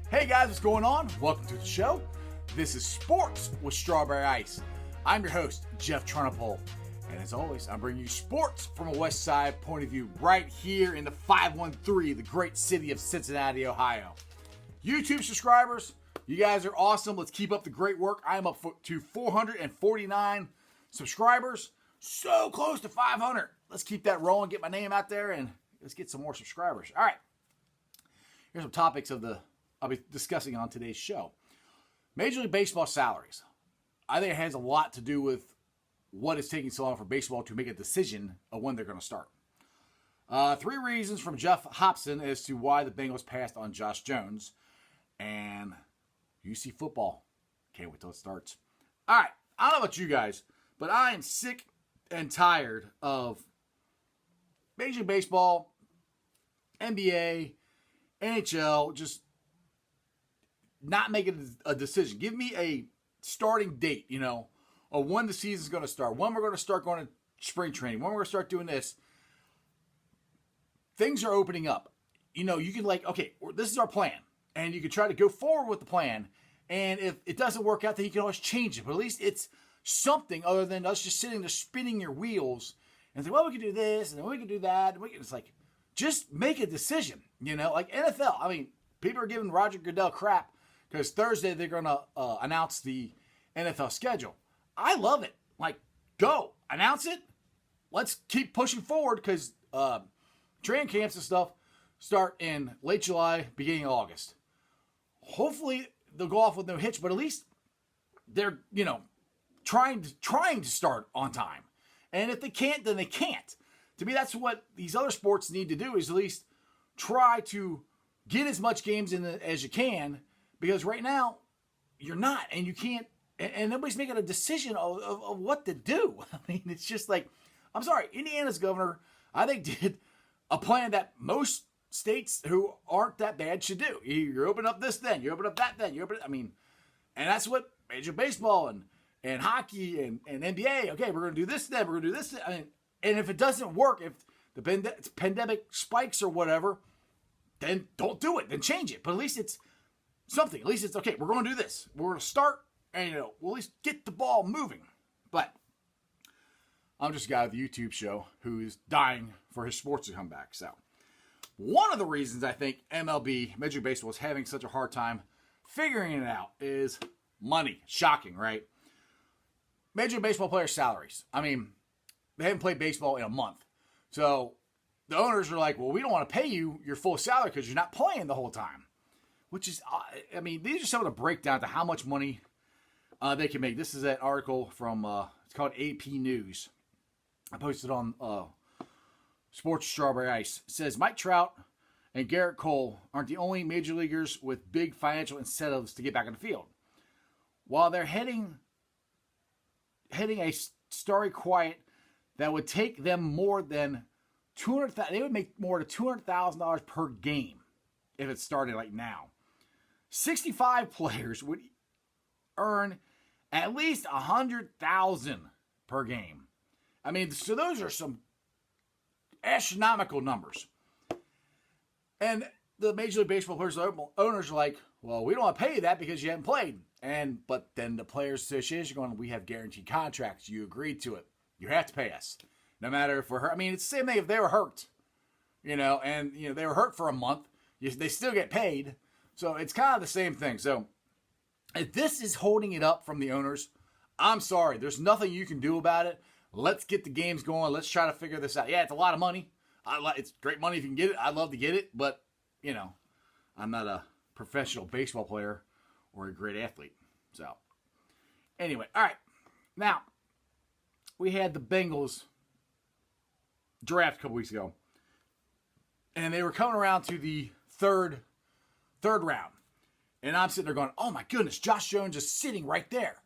Hey guys, what's going on? Welcome to the show. This is Sports with Strawberry Ice. I'm your host, Jeff Trunapole. And as always, I'm bringing you sports from a West Side point of view right here in the 513, the great city of Cincinnati, Ohio. YouTube subscribers, you guys are awesome. Let's keep up the great work. I'm up to 449 subscribers. So close to 500. Let's keep that rolling, get my name out there, and let's get some more subscribers. All right. Here's some topics I'll be discussing on today's show. Major League Baseball salaries. I think it has a lot to do with what is taking so long for baseball to make a decision of when they're going to start. 3 reasons from Jeff Hopson as to why the Bengals passed on Josh Jones. And UC football. Can't wait till it starts. All right. I don't know about you guys, but I am sick and tired of Major League Baseball, NBA, NHL, just not making a decision. Give me a starting date, of when the season's going to start, when we're going to start going to spring training, when we're going to start doing this. Things are opening up. You can okay, this is our plan. And you can try to go forward with the plan. And if it doesn't work out, then you can always change it. But at least it's something other than us just sitting there spinning your wheels and say, well, we can do this, and then we can do that. And it's like, just make a decision, like NFL. I mean, people are giving Roger Goodell crap because Thursday they're going to announce the NFL schedule. I love it. Like, go. Announce it. Let's keep pushing forward because training camps and stuff start in late July, beginning of August. Hopefully they'll go off with no hitch, but at least they're, trying to start on time. And if they can't, then they can't. To me, that's what these other sports need to do, is at least try to get as much games in as you can, because right now you're not, and you can't, and nobody's making a decision of what to do. I mean, it's just like, I'm sorry, Indiana's governor, I think, did a plan that most states who aren't that bad should do. You open up this then, you open up that then, and that's what Major Baseball and hockey and NBA, okay, we're going to do this then, we're going to do this then. I mean, and if it doesn't work, if the pandemic spikes or whatever, then don't do it, then change it. But at least it's something. At least it's, okay, we're going to do this. We're going to start, and, we'll at least get the ball moving. But I'm just a guy with a YouTube show who is dying for his sports to come back. So one of the reasons I think MLB, Major League Baseball, is having such a hard time figuring it out is money. Shocking, right? Major League Baseball players' salaries. I mean, they haven't played baseball in a month. So the owners are like, well, we don't want to pay you your full salary because you're not playing the whole time. Which is, these are some of the breakdown to how much money they can make. This is an article from, it's called AP News. I posted on Sports Strawberry Ice. It says, Mike Trout and Garrett Cole aren't the only major leaguers with big financial incentives to get back in the field. While they're heading a starry quiet that would take them more than $200,000. They would make more than $200,000 per game if it started like now. 65 players would earn at least $100,000 per game. I mean, so those are some astronomical numbers. And the Major League Baseball players, owners are like, well, we don't want to pay you that because you haven't played. But then the Players Association are going, we have guaranteed contracts. You agreed to it. You have to pay us. No matter if we're hurt. I mean, it's the same thing if they were hurt. They were hurt for a month. They still get paid. So it's kind of the same thing. So if this is holding it up from the owners, I'm sorry. There's nothing you can do about it. Let's get the games going. Let's try to figure this out. Yeah, it's a lot of money. It's great money if you can get it. I'd love to get it. But, I'm not a professional baseball player or a great athlete. So, anyway. All right. Now, we had the Bengals draft a couple weeks ago. And they were coming around to the third round. And I'm sitting there going, oh my goodness, Josh Jones is sitting right there.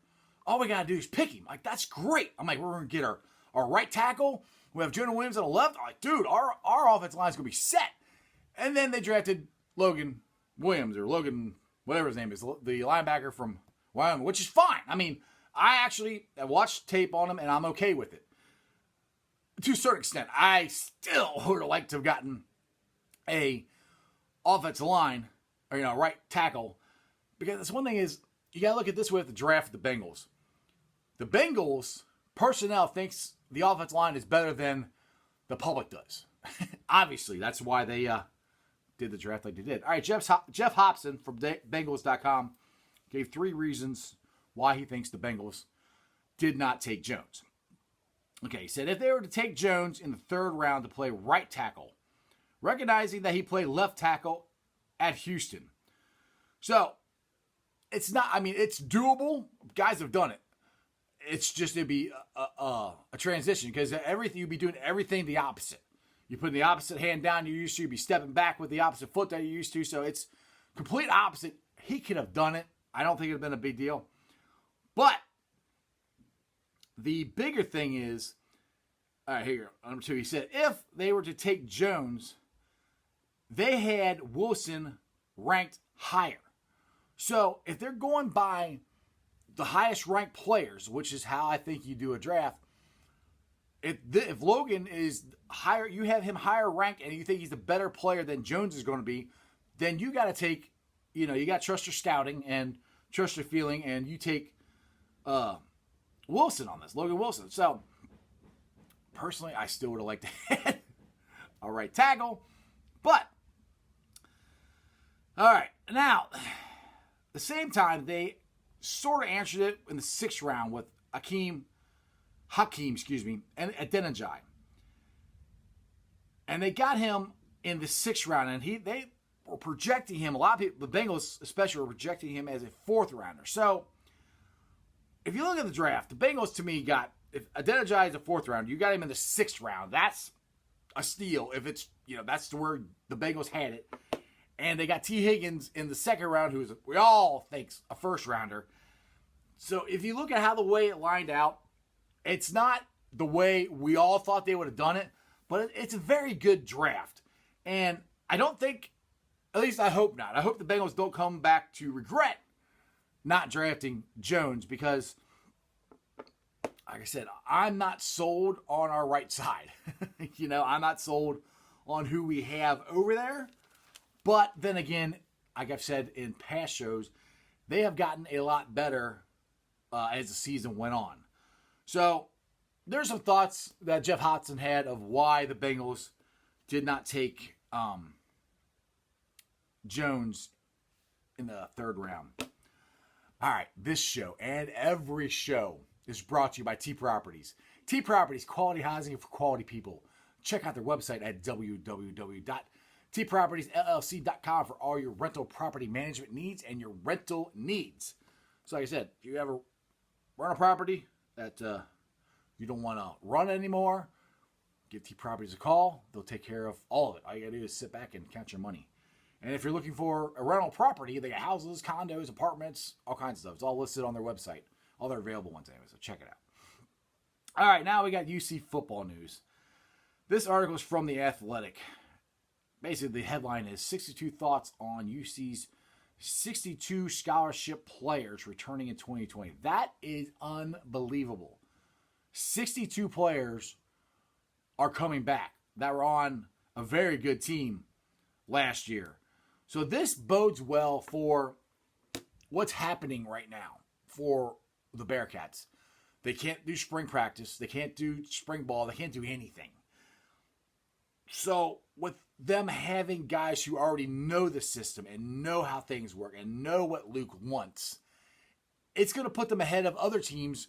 All we got to do is pick him. Like, that's great. I'm like, we're going to get our right tackle. We have Jonah Williams on the left. I'm like, dude, our offensive line is going to be set. And then they drafted Logan Williams, or Logan, whatever his name is, the linebacker from Wyoming, which is fine. I mean, I watched tape on him, and I'm okay with it. To a certain extent, I still would have liked to have gotten a offensive line or right tackle. Because that's one thing is you got to look at this way with the draft of the Bengals. The Bengals personnel thinks the offensive line is better than the public does. Obviously, that's why they did the draft like they did. All right, Jeff Hobson from Bengals.com gave 3 reasons why he thinks the Bengals did not take Jones. Okay, he said if they were to take Jones in the 3rd round to play right tackle, recognizing that he played left tackle at Houston. So, it's not, it's doable. Guys have done it. It's just, it'd be a transition because you'd be doing everything the opposite. You put the opposite hand down you're used to, you'd be stepping back with the opposite foot that you're used to. So, it's complete opposite. He could have done it. I don't think it would have been a big deal. But, the bigger thing is, all right, here, number 2, he said, if they were to take Jones, they had Wilson ranked higher. So, if they're going by the highest ranked players, which is how I think you do a draft, if Logan is higher, you have him higher ranked and you think he's a better player than Jones is going to be, then you got to take, you got to trust your scouting and trust your feeling, and you take Wilson on this, Logan Wilson. So, personally, I still would have liked to have a right tackle. But, all right, now, at the same time, they sort of answered it in the 6th round with Hakeem, and Adeniji. And they got him in the 6th round, and they were projecting him, a lot of people, the Bengals especially, were projecting him as a 4th rounder. So, if you look at the draft, the Bengals, to me, if Adeniji is a 4th rounder, you got him in the 6th round. That's a steal if it's, that's where the Bengals had it. And they got T. Higgins in the 2nd round, who we all think's a 1st rounder. So if you look at how the way it lined out, it's not the way we all thought they would have done it, but it's a very good draft. And I don't think, at least I hope not. I hope the Bengals don't come back to regret not drafting Jones because, like I said, I'm not sold on our right side. I'm not sold on who we have over there. But then again, like I've said in past shows, they have gotten a lot better as the season went on. So there's some thoughts that Jeff Hobson had of why the Bengals did not take Jones in the 3rd round. All right, this show and every show is brought to you by T Properties. T Properties, quality housing for quality people. Check out their website at www.tpropertiesllc.com for all your rental property management needs and your rental needs. So like I said, if you ever run a property that you don't want to run anymore, give T Properties a call. They'll take care of all of it. All you got to do is sit back and count your money. And if you're looking for a rental property, they got houses, condos, apartments, all kinds of stuff. It's all listed on their website. All their available ones anyway, so check it out. All right, now we got UC football news. This article is from The Athletic. Basically, the headline is 62 thoughts on UC's 62 scholarship players returning in 2020. That is unbelievable. 62 players are coming back that were on a very good team last year. So this bodes well for what's happening right now for the Bearcats. They can't do spring practice. They can't do spring ball. They can't do anything. So with them having guys who already know the system and know how things work and know what Luke wants, it's going to put them ahead of other teams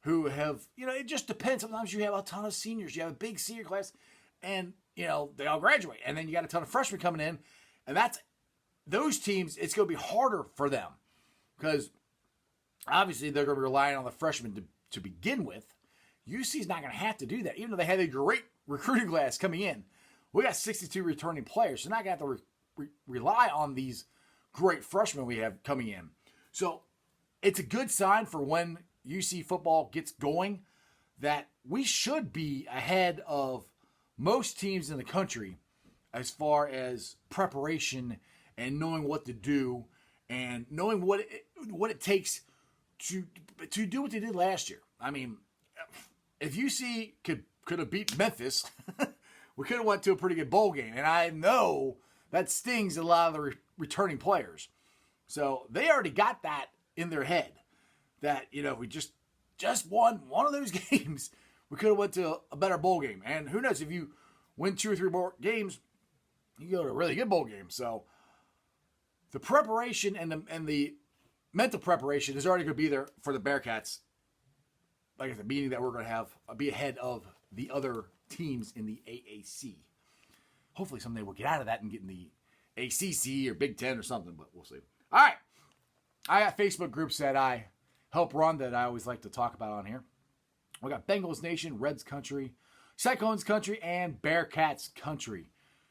who have, it just depends. Sometimes you have a ton of seniors. You have a big senior class and, they all graduate. And then you got a ton of freshmen coming in. And those teams, it's going to be harder for them because obviously they're going to be relying on the freshmen to begin with. UC's not going to have to do that, even though they had a great recruiting class coming in. We got 62 returning players, so not going to have to rely on these great freshmen we have coming in. So it's a good sign for when UC football gets going that we should be ahead of most teams in the country as far as preparation and knowing what to do and knowing what it takes to do what they did last year. I mean, if UC could have beat Memphis, we could have went to a pretty good bowl game. And I know that stings a lot of the returning players. So they already got that in their head that, we just won one of those games. We could have went to a better bowl game. And who knows, if you win 2 or 3 more games, you go to a really good bowl game. So the preparation and the mental preparation is already going to be there for the Bearcats. Like I said, meaning that we're going to have be ahead of the other teams in the AAC. Hopefully someday we'll get out of that and get in the ACC or Big Ten or something, but we'll see. All right. I got Facebook groups that I help run that I always like to talk about on here. We got Bengals Nation, Reds Country, Cyclones Country, and Bearcats Country.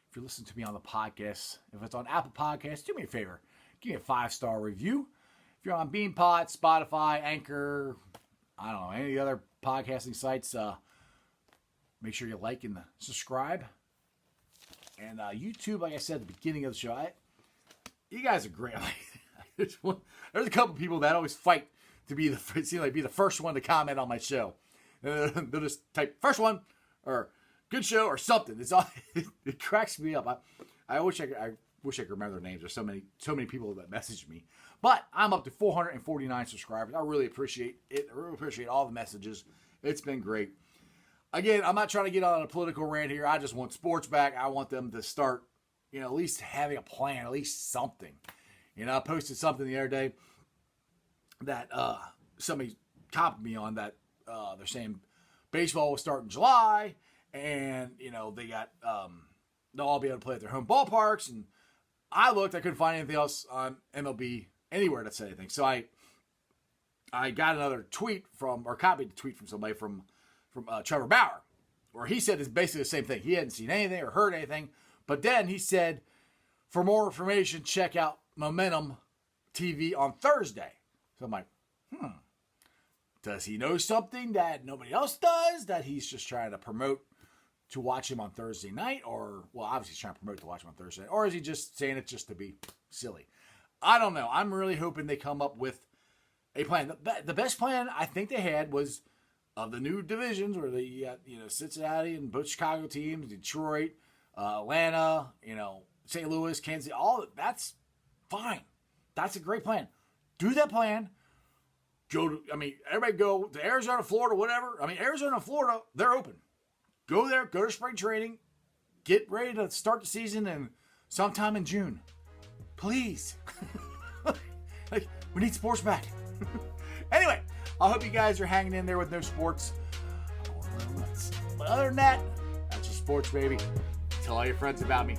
If you're listening to me on the podcast, if it's on Apple Podcasts, do me a favor. Give me a 5-star review. If you're on Beanpot, Spotify, Anchor, I don't know, any of the other podcasting sites, make sure you like and subscribe. And YouTube, like I said at the beginning of the show, you guys are great. There's a couple people that always fight to be the first one to comment on my show. They'll just type first one or good show or something. It's all it cracks me up. I wish I could remember their names. There's so many people that message me. But I'm up to 449 subscribers. I really appreciate it. I really appreciate all the messages. It's been great. Again, I'm not trying to get on a political rant here. I just want sports back. I want them to start, at least having a plan, at least something. I posted something the other day that somebody copied me on that they're saying baseball will start in July, and they got they'll all be able to play at their home ballparks. And I couldn't find anything else on MLB anywhere that said anything. So I got another tweet copied the tweet from somebody from Trevor Bauer, where he said it's basically the same thing. He hadn't seen anything or heard anything, but then he said, for more information, check out Momentum TV on Thursday. So I'm like, does he know something that nobody else does, that he's just trying to promote to watch him on Thursday night? Or, well, obviously he's trying to promote to watch him on Thursday night. Or is he just saying it just to be silly? I don't know. I'm really hoping they come up with a plan. The best plan I think they had was of the new divisions where they got, Cincinnati and both Chicago teams, Detroit, Atlanta, St. Louis, Kansas City, that's fine. That's a great plan. Do that plan. Everybody go to Arizona, Florida, whatever. Arizona and Florida, they're open. Go there, go to spring training, get ready to start the season and sometime in June. Please. We need sports back. Anyway, I hope you guys are hanging in there with no sports. But other than that, that's just sports, baby. Tell all your friends about me.